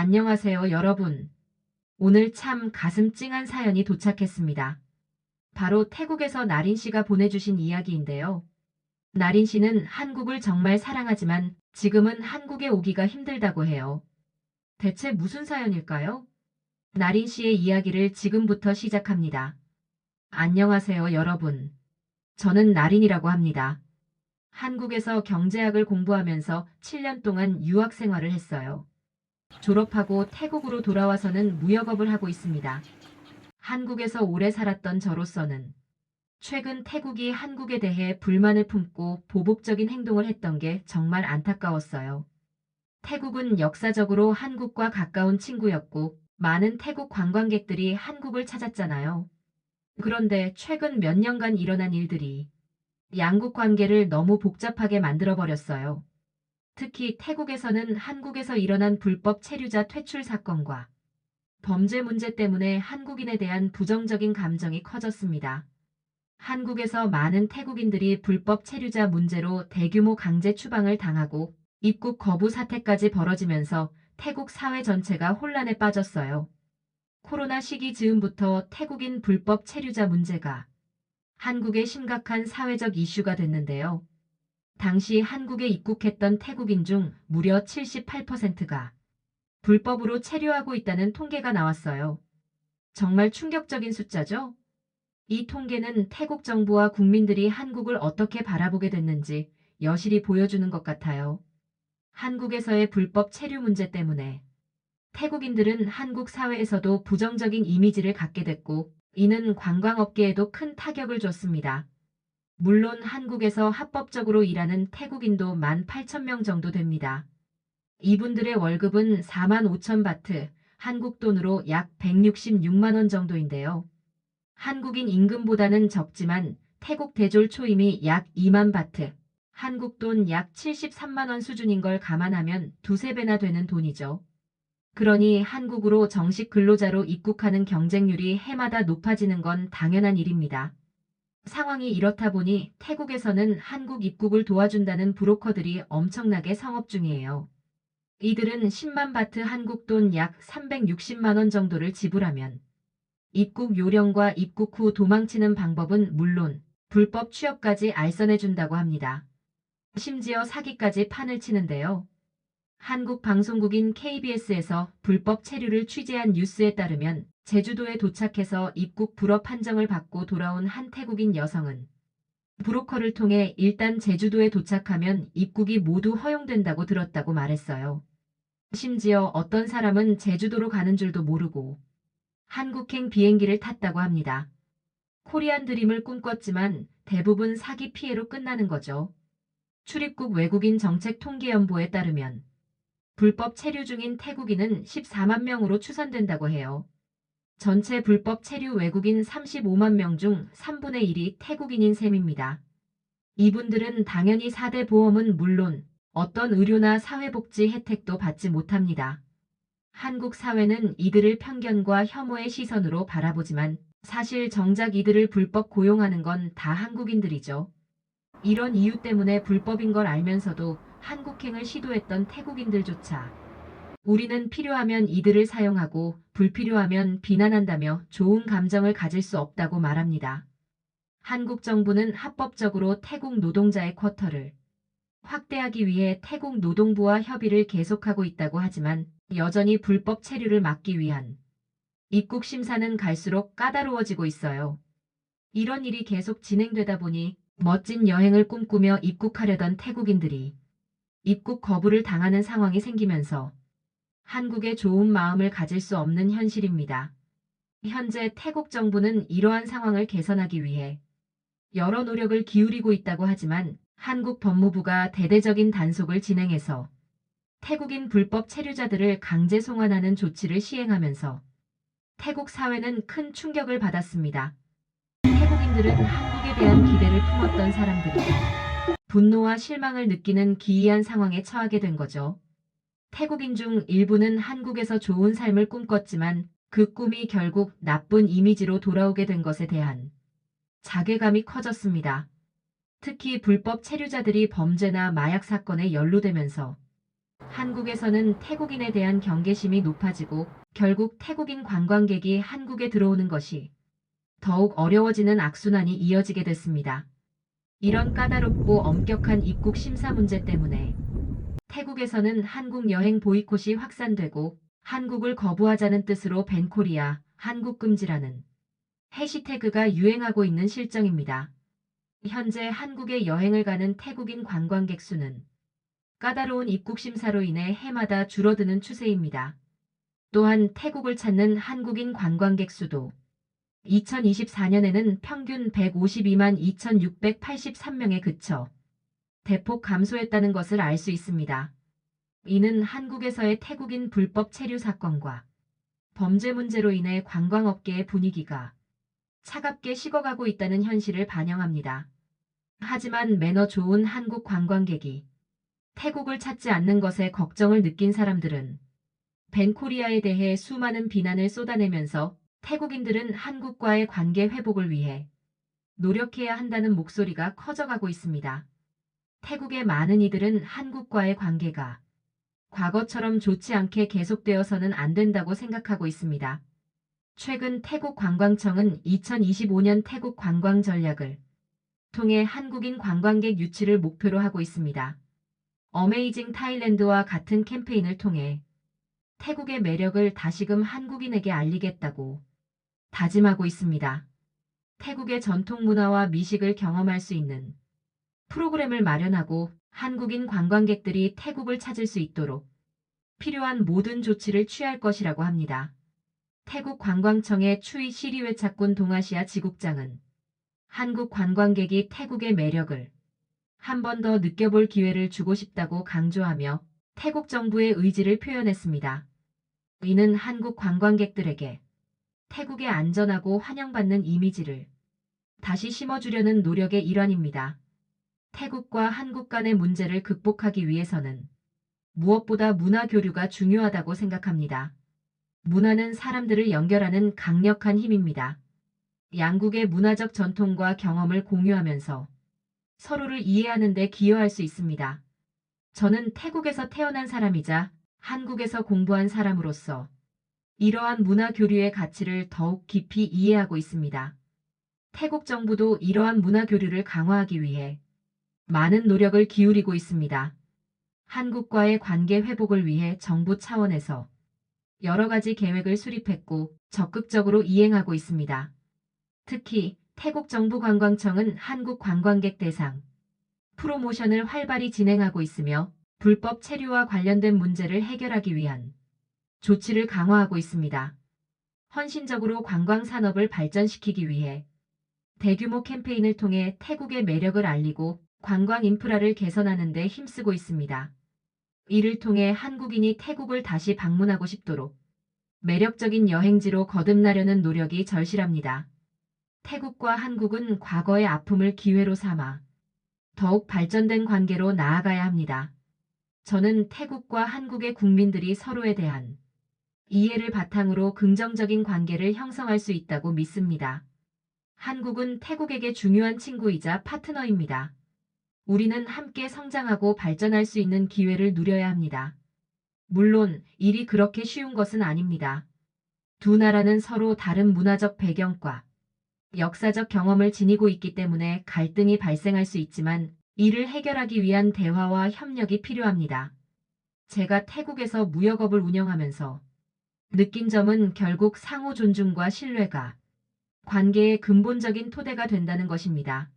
안녕하세요, 여러분. 오늘 참 가슴 찡한 사연이 도착했습니다. 바로 태국에서 나린 씨가 보내주신 이야기인데요. 나린 씨는 한국을 정말 사랑하지만 지금은 한국에 오기가 힘들다고 해요. 대체 무슨 사연일까요? 나린 씨의 이야기를 지금부터 시작합니다. 안녕하세요, 여러분. 저는 나린이라고 합니다. 한국에서 경제학을 공부하면서 7년 동안 유학 생활을 했어요. 졸업하고 태국으로 돌아와서는 무역업을 하고 있습니다. 한국에서 오래 살았던 저로서는 최근 태국이 한국에 대해 불만을 품고 보복적인 행동을 했던 게 정말 안타까웠어요. 태국은 역사적으로 한국과 가까운 친구였고 많은 태국 관광객들이 한국을 찾았잖아요. 그런데 최근 몇 년간 일어난 일들이 양국 관계를 너무 복잡하게 만들어버렸어요. 특히 태국에서는 한국에서 일어난 불법 체류자 퇴출 사건과 범죄 문제 때문에 한국인에 대한 부정적인 감정이 커졌습니다. 한국에서 많은 태국인들이 불법 체류자 문제로 대규모 강제 추방을 당하고 입국 거부 사태까지 벌어지면서 태국 사회 전체가 혼란에 빠졌어요. 코로나 시기 즈음부터 태국인 불법 체류자 문제가 한국의 심각한 사회적 이슈가 됐는데요. 당시 한국에 입국했던 태국인 중 무려 78%가 불법으로 체류하고 있다는 통계가 나왔어요. 정말 충격적인 숫자죠? 이 통계는 태국 정부와 국민들이 한국을 어떻게 바라보게 됐는지 여실히 보여주는 것 같아요. 한국에서의 불법 체류 문제 때문에 태국인들은 한국 사회에서도 부정적인 이미지를 갖게 됐고, 이는 관광업계에도 큰 타격을 줬습니다. 물론 한국에서 합법적으로 일하는 태국인도 18,000명 정도 됩니다. 이분들의 월급은 4만 5천 바트, 한국 돈으로 약 166만 원 정도인데요. 한국인 임금보다는 적지만 태국 대졸 초임이 약 2만 바트, 한국 돈 약 73만 원 수준인 걸 감안하면 두세 배나 되는 돈이죠. 그러니 한국으로 정식 근로자로 입국하는 경쟁률이 해마다 높아지는 건 당연한 일입니다. 상황이 이렇다 보니 태국에서는 한국 입국을 도와준다는 브로커들이 엄청나게 성업 중이에요. 이들은 10만 바트 한국 돈 약 360만 원 정도를 지불하면 입국 요령과 입국 후 도망치는 방법은 물론 불법 취업까지 알선해준다고 합니다. 심지어 사기까지 판을 치는데요. 한국 방송국인 KBS에서 불법 체류를 취재한 뉴스에 따르면 제주도에 도착해서 입국 불허 판정을 받고 돌아온 한 태국인 여성은 브로커를 통해 일단 제주도에 도착하면 입국이 모두 허용된다고 들었다고 말했어요. 심지어 어떤 사람은 제주도로 가는 줄도 모르고 한국행 비행기를 탔다고 합니다. 코리안 드림을 꿈꿨지만 대부분 사기 피해로 끝나는 거죠. 출입국 외국인 정책통계연보에 따르면 불법 체류 중인 태국인은 14만 명으로 추산된다고 해요. 전체 불법 체류 외국인 35만 명 중 3분의 1이 태국인인 셈입니다. 이분들은 당연히 4대 보험은 물론 어떤 의료나 사회복지 혜택도 받지 못합니다. 한국 사회는 이들을 편견과 혐오의 시선으로 바라보지만 사실 정작 이들을 불법 고용하는 건 다 한국인들이죠. 이런 이유 때문에 불법인 걸 알면서도 한국행을 시도했던 태국인들조차 우리는 필요하면 이들을 사용하고 불필요하면 비난한다며 좋은 감정을 가질 수 없다고 말합니다. 한국 정부는 합법적으로 태국 노동자의 쿼터를 확대하기 위해 태국 노동부와 협의를 계속하고 있다고 하지만 여전히 불법 체류를 막기 위한 입국 심사는 갈수록 까다로워지고 있어요. 이런 일이 계속 진행되다 보니 멋진 여행을 꿈꾸며 입국하려던 태국인들이 입국 거부를 당하는 상황이 생기면서 한국에 좋은 마음을 가질 수 없는 현실입니다. 현재 태국 정부는 이러한 상황을 개선하기 위해 여러 노력을 기울이고 있다고 하지만 한국 법무부가 대대적인 단속을 진행해서 태국인 불법 체류자들을 강제 송환하는 조치를 시행하면서 태국 사회는 큰 충격을 받았습니다. 태국인들은 한국에 대한 기대를 품었던 사람들이 분노와 실망을 느끼는 기이한 상황에 처하게 된 거죠. 태국인 중 일부는 한국에서 좋은 삶을 꿈꿨지만 그 꿈이 결국 나쁜 이미지로 돌아오게 된 것에 대한 자괴감이 커졌습니다. 특히 불법 체류자들이 범죄나 마약 사건에 연루되면서 한국에서는 태국인에 대한 경계심이 높아지고 결국 태국인 관광객이 한국에 들어오는 것이 더욱 어려워지는 악순환이 이어지게 됐습니다. 이런 까다롭고 엄격한 입국 심사 문제 때문에 태국에서는 한국 여행 보이콧이 확산되고 한국을 거부하자는 뜻으로 밴코리아, 한국 금지라는 해시태그가 유행하고 있는 실정입니다. 현재 한국에 여행을 가는 태국인 관광객 수는 까다로운 입국 심사로 인해 해마다 줄어드는 추세입니다. 또한 태국을 찾는 한국인 관광객 수도 2024년에는 평균 152만 2,683명에 그쳐 대폭 감소했다는 것을 알 수 있습니다. 이는 한국에서의 태국인 불법 체류 사건과 범죄 문제로 인해 관광업계의 분위기가 차갑게 식어가고 있다는 현실을 반영합니다. 하지만 매너 좋은 한국 관광객이 태국을 찾지 않는 것에 걱정을 느낀 사람들은 벤코리아에 대해 수많은 비난을 쏟아내면서 태국인들은 한국과의 관계 회복을 위해 노력해야 한다는 목소리가 커져가고 있습니다. 태국의 많은 이들은 한국과의 관계가 과거처럼 좋지 않게 계속되어서는 안 된다고 생각하고 있습니다. 최근 태국 관광청은 2025년 태국 관광 전략을 통해 한국인 관광객 유치를 목표로 하고 있습니다. 어메이징 타일랜드와 같은 캠페인을 통해 태국의 매력을 다시금 한국인에게 알리겠다고 다짐하고 있습니다. 태국의 전통 문화와 미식을 경험할 수 있는 프로그램을 마련하고 한국인 관광객들이 태국을 찾을 수 있도록 필요한 모든 조치를 취할 것이라고 합니다. 태국 관광청의 추이 시리웨차군 동아시아 지국장은 한국 관광객이 태국의 매력을 한 번 더 느껴볼 기회를 주고 싶다고 강조하며 태국 정부의 의지를 표현했습니다. 이는 한국 관광객들에게 태국의 안전하고 환영받는 이미지를 다시 심어주려는 노력의 일환입니다. 태국과 한국 간의 문제를 극복하기 위해서는 무엇보다 문화 교류가 중요하다고 생각합니다. 문화는 사람들을 연결하는 강력한 힘입니다. 양국의 문화적 전통과 경험을 공유하면서 서로를 이해하는 데 기여할 수 있습니다. 저는 태국에서 태어난 사람이자 한국에서 공부한 사람으로서 이러한 문화 교류의 가치를 더욱 깊이 이해하고 있습니다. 태국 정부도 이러한 문화 교류를 강화하기 위해 많은 노력을 기울이고 있습니다. 한국과의 관계 회복을 위해 정부 차원에서 여러 가지 계획을 수립했고 적극적으로 이행하고 있습니다. 특히 태국 정부 관광청은 한국 관광객 대상 프로모션을 활발히 진행하고 있으며 불법 체류와 관련된 문제를 해결하기 위한 조치를 강화하고 있습니다. 헌신적으로 관광 산업을 발전시키기 위해 대규모 캠페인을 통해 태국의 매력을 알리고 관광 인프라를 개선하는 데 힘쓰고 있습니다. 이를 통해 한국인이 태국을 다시 방문하고 싶도록 매력적인 여행지로 거듭나려는 노력이 절실합니다. 태국과 한국은 과거의 아픔을 기회로 삼아 더욱 발전된 관계로 나아가야 합니다. 저는 태국과 한국의 국민들이 서로에 대한 이해를 바탕으로 긍정적인 관계를 형성할 수 있다고 믿습니다. 한국은 태국에게 중요한 친구이자 파트너입니다. 우리는 함께 성장하고 발전할 수 있는 기회를 누려야 합니다. 물론 일이 그렇게 쉬운 것은 아닙니다. 두 나라는 서로 다른 문화적 배경과 역사적 경험을 지니고 있기 때문에 갈등이 발생할 수 있지만 이를 해결하기 위한 대화와 협력이 필요합니다. 제가 태국에서 무역업을 운영하면서 느낀 점은 결국 상호 존중과 신뢰가 관계의 근본적인 토대가 된다는 것입니다.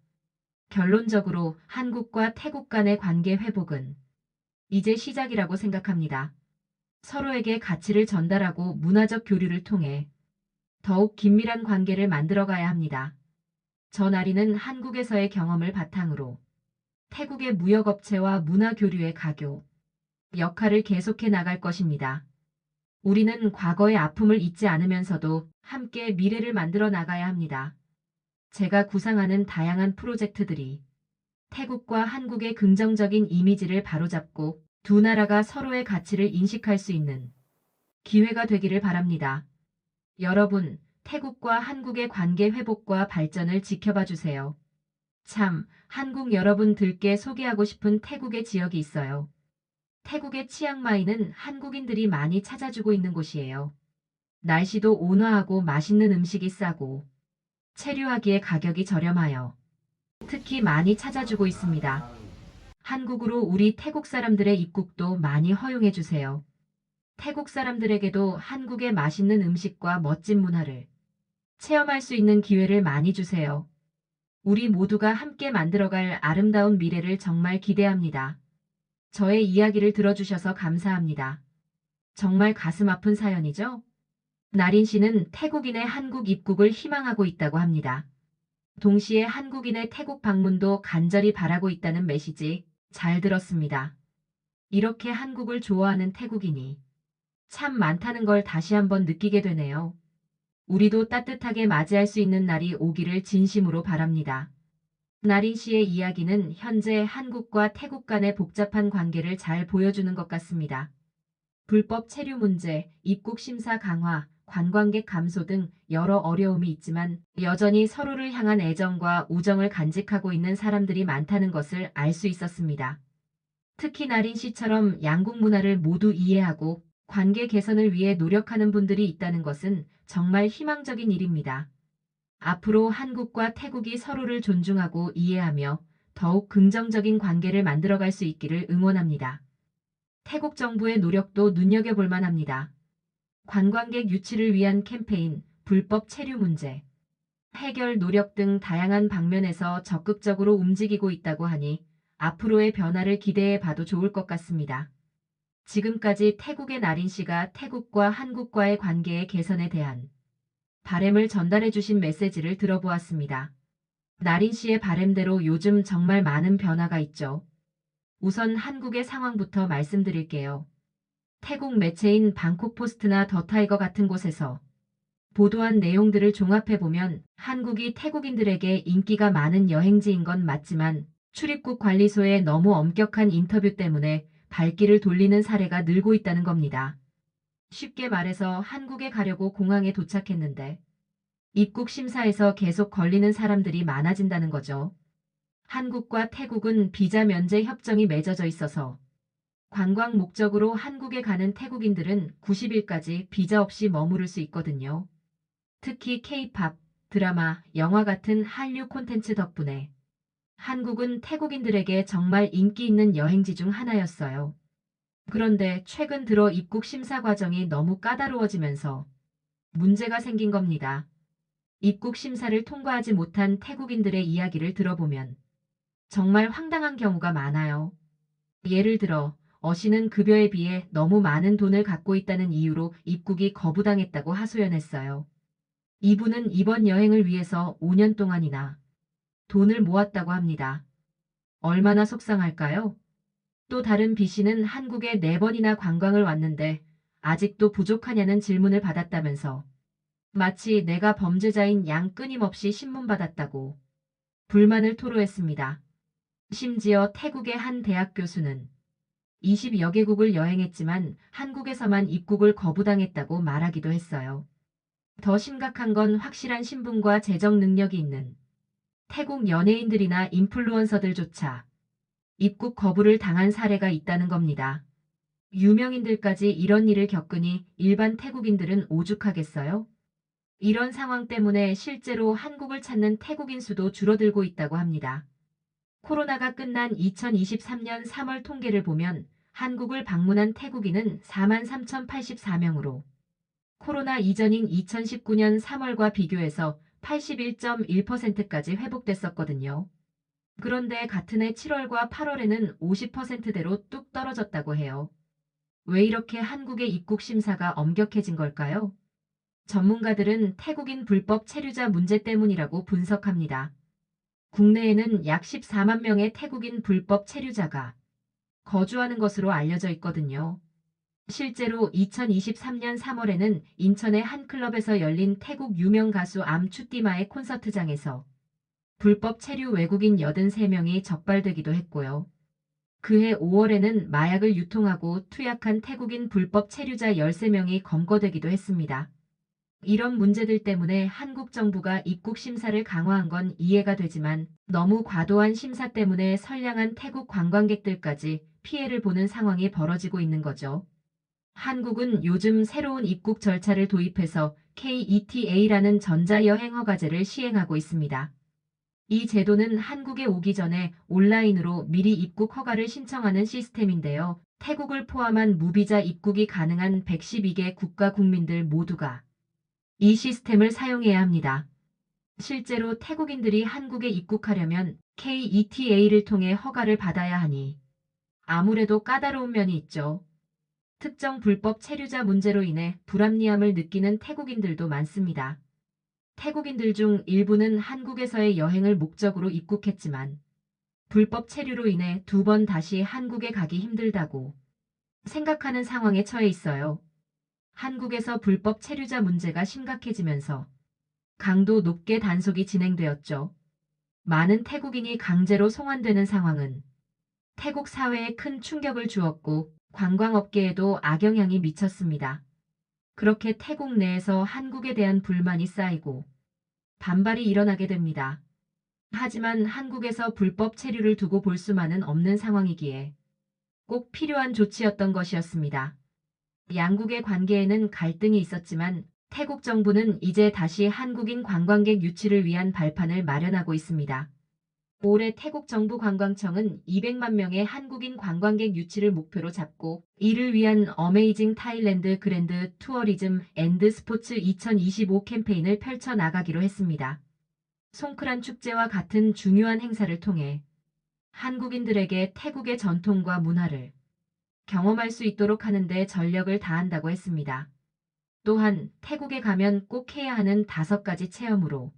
결론적으로 한국과 태국 간의 관계 회복은 이제 시작이라고 생각합니다. 서로에게 가치를 전달하고 문화적 교류를 통해 더욱 긴밀한 관계를 만들어가야 합니다. 전 아리는 한국에서의 경험을 바탕으로 태국의 무역업체와 문화 교류의 가교 역할을 계속해 나갈 것입니다. 우리는 과거의 아픔을 잊지 않으면서도 함께 미래를 만들어 나가야 합니다. 제가 구상하는 다양한 프로젝트들이 태국과 한국의 긍정적인 이미지를 바로잡고 두 나라가 서로의 가치를 인식할 수 있는 기회가 되기를 바랍니다. 여러분, 태국과 한국의 관계 회복과 발전을 지켜봐 주세요. 참, 한국 여러분들께 소개하고 싶은 태국의 지역이 있어요. 태국의 치앙마이는 한국인들이 많이 찾아주고 있는 곳이에요. 날씨도 온화하고 맛있는 음식이 싸고 체류하기에 가격이 저렴하여 특히 많이 찾아주고 있습니다. 한국으로 우리 태국 사람들의 입국도 많이 허용해 주세요. 태국 사람들에게도 한국의 맛있는 음식과 멋진 문화를 체험할 수 있는 기회를 많이 주세요. 우리 모두가 함께 만들어갈 아름다운 미래를 정말 기대합니다. 저의 이야기를 들어주셔서 감사합니다. 정말 가슴 아픈 사연이죠? 나린 씨는 태국인의 한국 입국을 희망하고 있다고 합니다. 동시에 한국인의 태국 방문도 간절히 바라고 있다는 메시지 잘 들었습니다. 이렇게 한국을 좋아하는 태국인이 참 많다는 걸 다시 한번 느끼게 되네요. 우리도 따뜻하게 맞이할 수 있는 날이 오기를 진심으로 바랍니다. 나린 씨의 이야기는 현재 한국과 태국 간의 복잡한 관계를 잘 보여주는 것 같습니다. 불법 체류 문제, 입국 심사 강화, 관광객 감소 등 여러 어려움이 있지만 여전히 서로를 향한 애정과 우정을 간직하고 있는 사람들이 많다는 것을 알 수 있었습니다. 특히 나린 씨처럼 양국 문화를 모두 이해하고 관계 개선을 위해 노력하는 분들이 있다는 것은 정말 희망적인 일입니다. 앞으로 한국과 태국이 서로를 존중하고 이해하며 더욱 긍정적인 관계를 만들어갈 수 있기를 응원합니다. 태국 정부의 노력도 눈여겨볼 만합니다. 관광객 유치를 위한 캠페인, 불법 체류 문제, 해결 노력 등 다양한 방면에서 적극적으로 움직이고 있다고 하니 앞으로의 변화를 기대해 봐도 좋을 것 같습니다. 지금까지 태국의 나린 씨가 태국과 한국과의 관계의 개선에 대한 바램을 전달해 주신 메시지를 들어보았습니다. 나린 씨의 바램대로 요즘 정말 많은 변화가 있죠. 우선 한국의 상황부터 말씀드릴게요. 태국 매체인 방콕포스트나 더 타이거 같은 곳에서 보도한 내용들을 종합해보면 한국이 태국인들에게 인기가 많은 여행지인 건 맞지만 출입국 관리소의 너무 엄격한 인터뷰 때문에 발길을 돌리는 사례가 늘고 있다는 겁니다. 쉽게 말해서 한국에 가려고 공항에 도착했는데 입국 심사에서 계속 걸리는 사람들이 많아진다는 거죠. 한국과 태국은 비자 면제 협정이 맺어져 있어서 관광 목적으로 한국에 가는 태국인들은 90일까지 비자 없이 머무를 수 있거든요. 특히 K-팝, 드라마, 영화 같은 한류 콘텐츠 덕분에 한국은 태국인들에게 정말 인기 있는 여행지 중 하나였어요. 그런데 최근 들어 입국 심사 과정이 너무 까다로워지면서 문제가 생긴 겁니다. 입국 심사를 통과하지 못한 태국인들의 이야기를 들어보면 정말 황당한 경우가 많아요. 예를 들어 어시는 급여에 비해 너무 많은 돈을 갖고 있다는 이유로 입국이 거부당했다고 하소연했어요. 이분은 이번 여행을 위해서 5년 동안이나 돈을 모았다고 합니다. 얼마나 속상할까요? 또 다른 B 씨는 한국에 4번이나 관광을 왔는데 아직도 부족하냐는 질문을 받았다면서 마치 내가 범죄자인 양 끊임없이 신문받았다고 불만을 토로했습니다. 심지어 태국의 한 대학 교수는 20여 개국을 여행했지만 한국에서만 입국을 거부당했다고 말하기도 했어요. 더 심각한 건 확실한 신분과 재정 능력이 있는 태국 연예인들이나 인플루언서들조차 입국 거부를 당한 사례가 있다는 겁니다. 유명인들까지 이런 일을 겪으니 일반 태국인들은 오죽하겠어요? 이런 상황 때문에 실제로 한국을 찾는 태국인 수도 줄어들고 있다고 합니다. 코로나가 끝난 2023년 3월 통계를 보면 한국을 방문한 태국인은 43,084명으로 코로나 이전인 2019년 3월과 비교해서 81.1%까지 회복됐었거든요. 그런데 같은 해 7월과 8월에는 50%대로 뚝 떨어졌다고 해요. 왜 이렇게 한국의 입국 심사가 엄격해진 걸까요? 전문가들은 태국인 불법 체류자 문제 때문이라고 분석합니다. 국내에는 약 14만 명의 태국인 불법 체류자가 거주하는 것으로 알려져 있거든요. 실제로 2023년 3월에는 인천의 한 클럽에서 열린 태국 유명 가수 암추띠마의 콘서트장에서 불법 체류 외국인 83명이 적발되기도 했고요. 그해 5월에는 마약을 유통하고 투약한 태국인 불법 체류자 13명이 검거되기도 했습니다. 이런 문제들 때문에 한국 정부가 입국 심사를 강화한 건 이해가 되지만 너무 과도한 심사 때문에 선량한 태국 관광객들까지 피해를 보는 상황이 벌어지고 있는 거죠. 한국은 요즘 새로운 입국 절차를 도입해서 KETA라는 전자여행 허가제를 시행하고 있습니다. 이 제도는 한국에 오기 전에 온라인으로 미리 입국 허가를 신청하는 시스템인데요. 태국을 포함한 무비자 입국이 가능한 112개 국가 국민들 모두가 이 시스템을 사용해야 합니다. 실제로 태국인들이 한국에 입국하려면 KETA를 통해 허가를 받아야 하니 아무래도 까다로운 면이 있죠. 특정 불법 체류자 문제로 인해 불합리함을 느끼는 태국인들도 많습니다. 태국인들 중 일부는 한국에서의 여행을 목적으로 입국했지만 불법 체류로 인해 2번 다시 한국에 가기 힘들다고 생각하는 상황에 처해 있어요. 한국에서 불법 체류자 문제가 심각해지면서 강도 높게 단속이 진행되었죠. 많은 태국인이 강제로 송환되는 상황은 태국 사회에 큰 충격을 주었고 관광업계에도 악영향이 미쳤습니다. 그렇게 태국 내에서 한국에 대한 불만이 쌓이고 반발이 일어나게 됩니다. 하지만 한국에서 불법 체류를 두고 볼 수만은 없는 상황이기에 꼭 필요한 조치였던 것이었습니다. 양국의 관계에는 갈등이 있었지만 태국 정부는 이제 다시 한국인 관광객 유치를 위한 발판을 마련하고 있습니다. 올해 태국 정부 관광청은 200만 명의 한국인 관광객 유치를 목표로 잡고 이를 위한 어메이징 타일랜드 그랜드 투어리즘 앤드 스포츠 2025 캠페인을 펼쳐 나가기로 했습니다. 송크란 축제와 같은 중요한 행사를 통해 한국인들에게 태국의 전통과 문화를 경험할 수 있도록 하는 데 전력을 다한다고 했습니다. 또한 태국에 가면 꼭 해야 하는 5가지 체험으로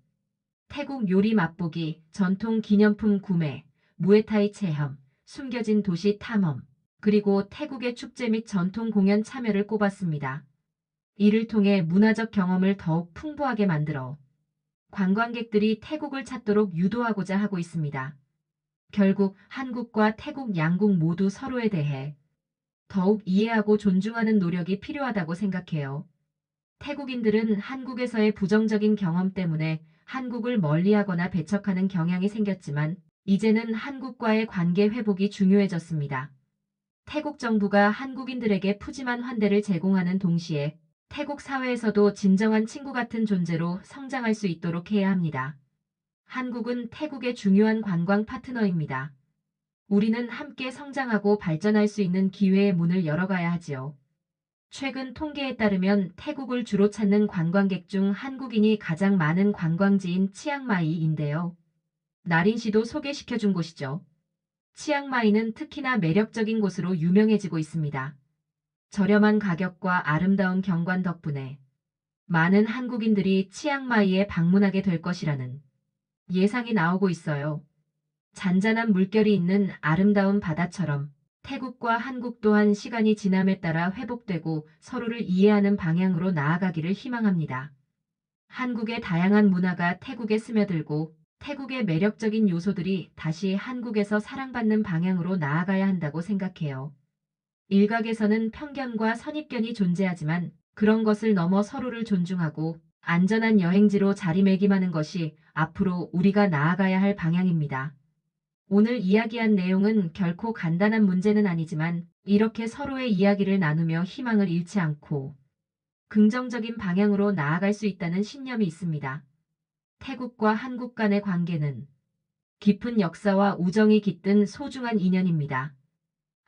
태국 요리 맛보기, 전통 기념품 구매, 무에타이 체험, 숨겨진 도시 탐험, 그리고 태국의 축제 및 전통 공연 참여를 꼽았습니다. 이를 통해 문화적 경험을 더욱 풍부하게 만들어 관광객들이 태국을 찾도록 유도하고자 하고 있습니다. 결국 한국과 태국 양국 모두 서로에 대해 더욱 이해하고 존중하는 노력이 필요하다고 생각해요. 태국인들은 한국에서의 부정적인 경험 때문에 한국을 멀리하거나 배척하는 경향이 생겼지만 이제는 한국과의 관계 회복이 중요해졌습니다. 태국 정부가 한국인들에게 푸짐한 환대를 제공하는 동시에 태국 사회에서도 진정한 친구 같은 존재로 성장할 수 있도록 해야 합니다. 한국은 태국의 중요한 관광 파트너입니다. 우리는 함께 성장하고 발전할 수 있는 기회의 문을 열어가야 하지요. 최근 통계에 따르면 태국을 주로 찾는 관광객 중 한국인이 가장 많은 관광지인 치앙마이인데요. 나린 씨도 소개시켜준 곳이죠. 치앙마이는 특히나 매력적인 곳으로 유명해지고 있습니다. 저렴한 가격과 아름다운 경관 덕분에 많은 한국인들이 치앙마이에 방문하게 될 것이라는 예상이 나오고 있어요. 잔잔한 물결이 있는 아름다운 바다처럼 태국과 한국 또한 시간이 지남에 따라 회복되고 서로를 이해하는 방향으로 나아가기를 희망합니다. 한국의 다양한 문화가 태국에 스며들고 태국의 매력적인 요소들이 다시 한국에서 사랑받는 방향으로 나아가야 한다고 생각해요. 일각에서는 편견과 선입견이 존재하지만 그런 것을 넘어 서로를 존중하고 안전한 여행지로 자리매김하는 것이 앞으로 우리가 나아가야 할 방향입니다. 오늘 이야기한 내용은 결코 간단한 문제는 아니지만 이렇게 서로의 이야기를 나누며 희망을 잃지 않고 긍정적인 방향으로 나아갈 수 있다는 신념이 있습니다. 태국과 한국 간의 관계는 깊은 역사와 우정이 깃든 소중한 인연입니다.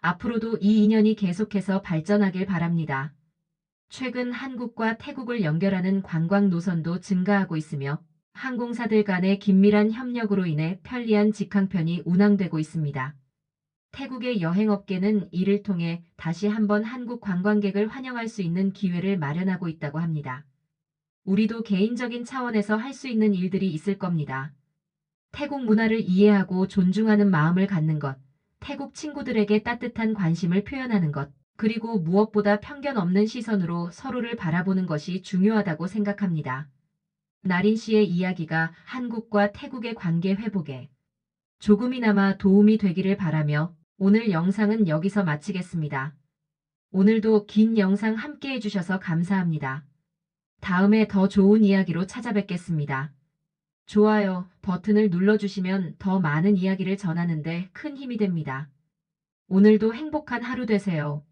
앞으로도 이 인연이 계속해서 발전하길 바랍니다. 최근 한국과 태국을 연결하는 관광 노선도 증가하고 있으며 항공사들 간의 긴밀한 협력으로 인해 편리한 직항편이 운항되고 있습니다. 태국의 여행업계는 이를 통해 다시 한번 한국 관광객을 환영할 수 있는 기회를 마련하고 있다고 합니다. 우리도 개인적인 차원에서 할 수 있는 일들이 있을 겁니다. 태국 문화를 이해하고 존중하는 마음을 갖는 것, 태국 친구들에게 따뜻한 관심을 표현하는 것, 그리고 무엇보다 편견 없는 시선으로 서로를 바라보는 것이 중요하다고 생각합니다. 나린 씨의 이야기가 한국과 태국의 관계 회복에 조금이나마 도움이 되기를 바라며 오늘 영상은 여기서 마치겠습니다. 오늘도 긴 영상 함께 해주셔서 감사합니다. 다음에 더 좋은 이야기로 찾아뵙겠습니다. 좋아요 버튼을 눌러주시면 더 많은 이야기를 전하는데 큰 힘이 됩니다. 오늘도 행복한 하루 되세요.